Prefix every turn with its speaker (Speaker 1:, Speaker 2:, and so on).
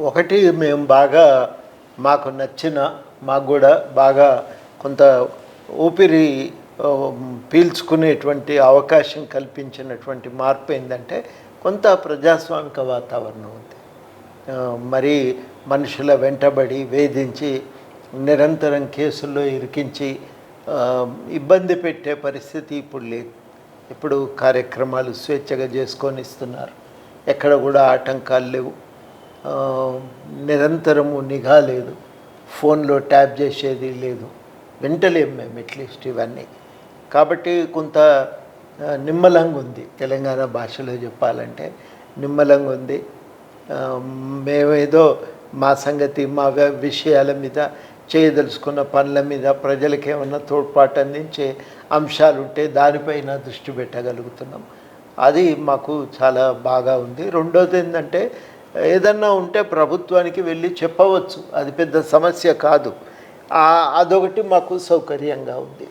Speaker 1: ఒకటి మేము బాగా మాకు నచ్చిన మాకు కూడా బాగా కొంత ఊపిరి పీల్చుకునేటువంటి అవకాశం కల్పించినటువంటి మార్పు ఏంటంటే కొంత ప్రజాస్వామిక వాతావరణం ఉంది. మరి మనుషుల వెంటబడి వేధించి నిరంతరం కేసుల్లో ఇరికించి ఇబ్బంది పెట్టే పరిస్థితి ఇప్పుడు లేదు. ఇప్పుడు కార్యక్రమాలు స్వేచ్ఛగా చేసుకొని ఇస్తున్నారు. ఎక్కడ కూడా ఆటంకాలు లేవు. నిరంతరము నిఘా లేదు. ఫోన్లో ట్యాప్ చేసేది లేదు. వింటలేము మేము అట్లీస్ట్ ఇవన్నీ. కాబట్టి కొంత నిమ్మలంగా ఉంది. తెలంగాణ భాషలో చెప్పాలంటే నిమ్మలంగా ఉంది. మేమేదో మా సంగతి మా విషయాల మీద చేయదలుచుకున్న పనుల మీద ప్రజలకు ఏమన్నా తోడ్పాటు అందించే అంశాలు ఉంటే దానిపైన దృష్టి పెట్టగలుగుతున్నాం. అది మాకు చాలా బాగా ఉంది. రెండోది ఏంటంటే ఏదన్నా ఉంటే ప్రభుత్వానికి వెళ్ళి చెప్పవచ్చు. అది పెద్ద సమస్య కాదు. అదొకటి మాకు సౌకర్యంగా ఉంది.